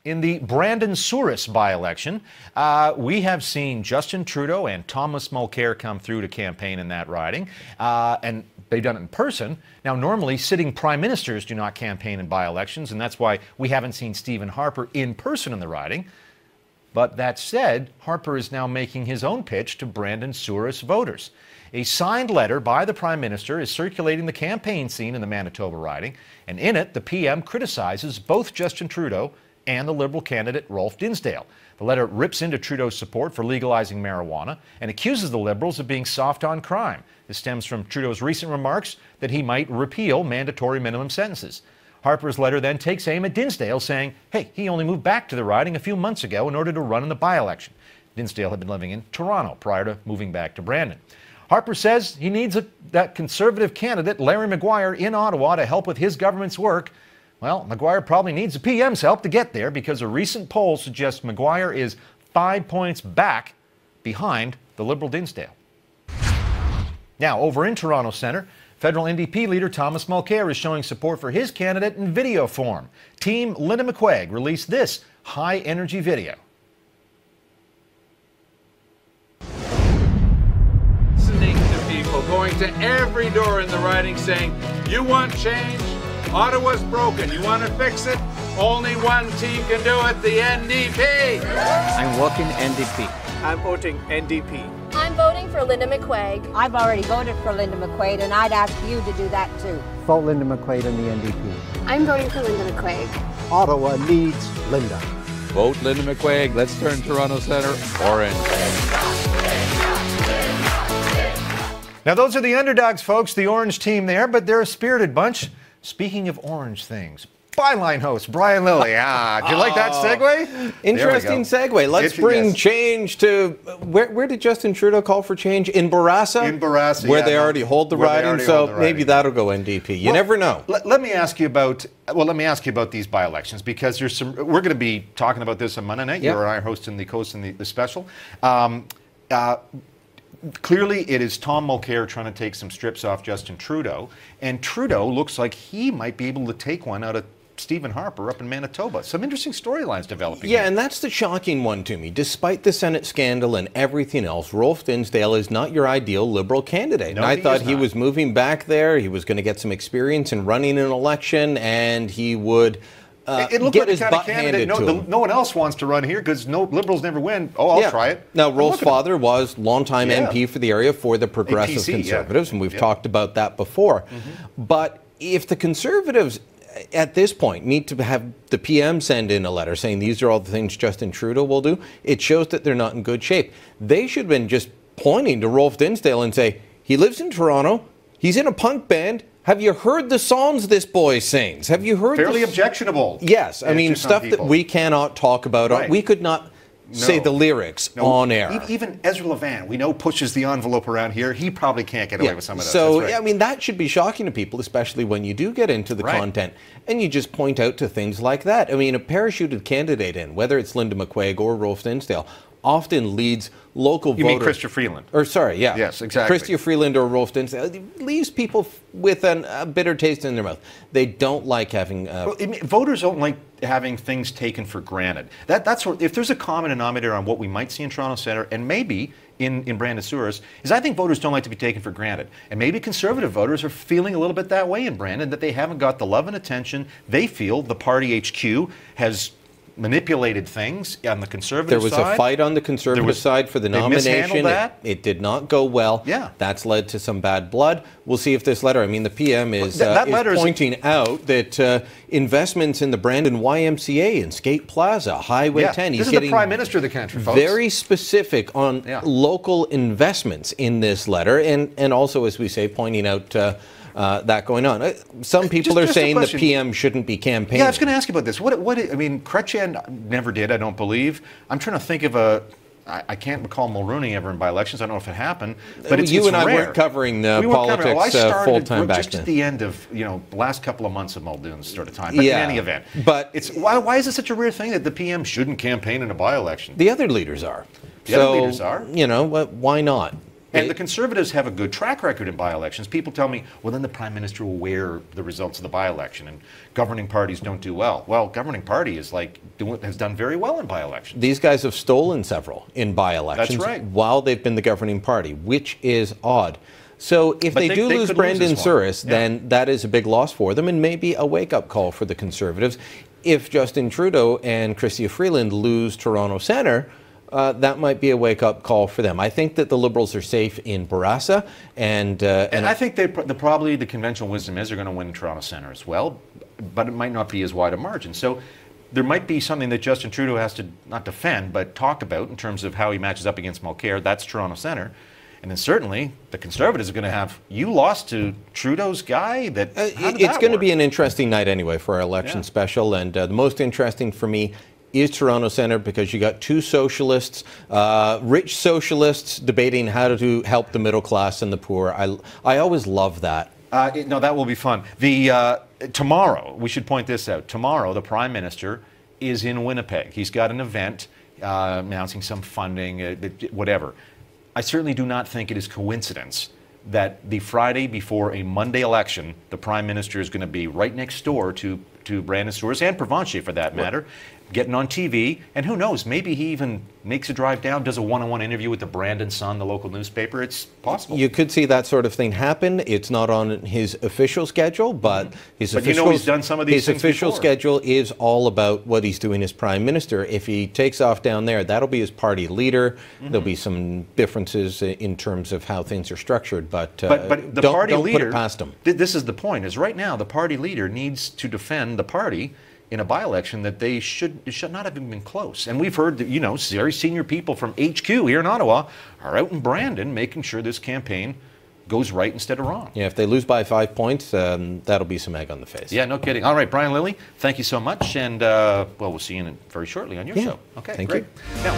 In the Brandon Souris by-election, we have seen Justin Trudeau and Thomas Mulcair come through to campaign in that riding, and they've done it in person. Now, normally, sitting prime ministers do not campaign in by-elections, and that's why we haven't seen Stephen Harper in person in the riding. But that said, Harper is now making his own pitch to Brandon Souris voters. A signed letter by the Prime Minister is circulating the campaign scene in the Manitoba riding, and in it, the PM criticizes both Justin Trudeau and the Liberal candidate Rolf Dinsdale. The letter rips into Trudeau's support for legalizing marijuana and accuses the Liberals of being soft on crime. This stems from Trudeau's recent remarks that he might repeal mandatory minimum sentences. Harper's letter then takes aim at Dinsdale, saying, hey, he only moved back to the riding a few months ago in order to run in the by-election. Dinsdale had been living in Toronto prior to moving back to Brandon. Harper says he needs that Conservative candidate, Larry Maguire, in Ottawa to help with his government's work. Well, Maguire probably needs the PM's help to get there because a recent poll suggests Maguire is 5 points back behind the Liberal Dinsdale. Now, over in Toronto Centre, federal NDP leader Thomas Mulcair is showing support for his candidate in video form. Team Linda McQuaig released this high-energy video. Listening to people, going to every door in the riding saying, you want change? Ottawa's broken. You want to fix it? Only one team can do it, the NDP. I'm voting NDP. I'm voting NDP. I'm voting for Linda McQuaig. I've already voted for Linda McQuaig, and I'd ask you to do that too. Vote Linda McQuaig and the NDP. I'm voting for Linda McQuaig. Ottawa needs Linda. Vote Linda McQuaig. Let's turn Toronto Centre orange. Now, those are the underdogs, folks, the orange team there, but they're a spirited bunch. Speaking of orange things, Byline host Brian Lilly. Did you like that segue? Interesting segue. Let's bring change to where did Justin Trudeau call for change? In Barossa? In Barossa, where they already hold the riding. So maybe that'll go NDP. You never know. Let me ask you about these by-elections because there's some. We're going to be talking about this on Monday night. You and I are hosting the special. Clearly, it is Tom Mulcair trying to take some strips off Justin Trudeau, and Trudeau looks like he might be able to take one out of Stephen Harper up in Manitoba. Some interesting storylines developing. Yeah, and that's the shocking one to me. Despite the Senate scandal and everything else, Rolf Dinsdale is not your ideal Liberal candidate. No, and I thought he was moving back there. He was going to get some experience in running an election, and he would it looked get like his the kind butt of candidate handed to him. No one else wants to run here because no Liberals never win. Oh, I'll try it. Now, Rolf's father was longtime MP for the area for the Progressive APC, Conservatives, and we've talked about that before. But if the Conservatives at this point need to have the PM send in a letter saying these are all the things Justin Trudeau will do, it shows that they're not in good shape. They should have been just pointing to Rolf Dinsdale and say, he lives in Toronto, he's in a punk band. Have you heard the songs this boy sings? Have you heard fairly objectionable? Yes, I mean stuff that we cannot talk about. Right. We could not say the lyrics on air. Even Ezra Levant, we know pushes the envelope around here. He probably can't get away with some of those. So I mean that should be shocking to people, especially when you do get into the content and you just point out to things like that. I mean, a parachuted candidate in, whether it's Linda McQuaig or Rolf Dinsdale, often leads local voters. You mean Chrystia Freeland? Or sorry, yeah. Yes, exactly. Chrystia Freeland or Rolf Dinsdale. It leaves people with a bitter taste in their mouth. They don't like having... voters don't like having things taken for granted. That's what, if there's a common denominator on what we might see in Toronto Centre and maybe in Brandon Souris, is I think voters don't like to be taken for granted. And maybe Conservative voters are feeling a little bit that way in Brandon, that they haven't got the love and attention they feel the party HQ has manipulated things on the Conservative side. There was a fight on the Conservative side for the nomination. It did not go well. Yeah. That's led to some bad blood. We'll see if this letter, I mean, the PM is pointing out that investments in the Brandon YMCA and Skate Plaza, Highway 10. This is the Prime Minister of the country, folks. Very specific on local investments in this letter. And also, as we say, pointing out that going on. Some people are saying the PM shouldn't be campaigning. Yeah, I was going to ask you about this. I mean, Chrétien never did, I don't believe. I'm trying to think of I can't recall Mulroney ever in by-elections. I don't know if it happened. But you and I weren't covering politics full-time back then. Just at the end of, the last couple of months of Muldoon's sort of time. But in any event. But it's why is it such a rare thing that the PM shouldn't campaign in a by-election? The other leaders are. The other leaders are? Why not? And the Conservatives have a good track record in by-elections. People tell me, well, then the Prime Minister will wear the results of the by-election, and governing parties don't do well. Well, governing party is has done very well in by-elections. These guys have stolen several in by-elections That's right. while they've been the governing party, which is odd. So if they do lose Brandon Souris, then that is a big loss for them and maybe a wake-up call for the Conservatives. If Justin Trudeau and Chrystia Freeland lose Toronto Centre, that might be a wake-up call for them. I think that the Liberals are safe in Bourassa, and I think probably the conventional wisdom is they're going to win Toronto Centre as well, but it might not be as wide a margin. So there might be something that Justin Trudeau has to not defend, but talk about in terms of how he matches up against Mulcair. That's Toronto Centre. And then certainly the Conservatives are going to have, you lost to Trudeau's guy? It's going to be an interesting night anyway for our election special. And the most interesting for me is Toronto Centre, because you got two socialists, rich socialists, debating how to help the middle class and the poor. I always love that. No, that will be fun. Tomorrow, we should point this out. Tomorrow, the Prime Minister is in Winnipeg. He's got an event announcing some funding, whatever. I certainly do not think it is coincidence that the Friday before a Monday election, the Prime Minister is going to be right next door to Brandon Souris and Provencher, for that matter, getting on TV. And who knows, maybe he even makes a drive down, does a one-on-one interview with the Brandon Sun, the local newspaper. It's possible. You could see that sort of thing happen. It's not on his official schedule, but he's done some of these things official before. Schedule is all about what he's doing as Prime Minister. If he takes off down there, that'll be his party leader. There'll be some differences in terms of how things are structured, but the party leader, put it past him. This is the point, is right now the party leader needs to defend the party in a by-election that it should not have been close. And we've heard that, very senior people from HQ here in Ottawa are out in Brandon making sure this campaign goes right instead of wrong. Yeah, if they lose by 5 points, that'll be some egg on the face. Yeah, no kidding. All right, Brian Lilly, thank you so much. And, we'll see you very shortly on your show. Okay, thank great. you. Now,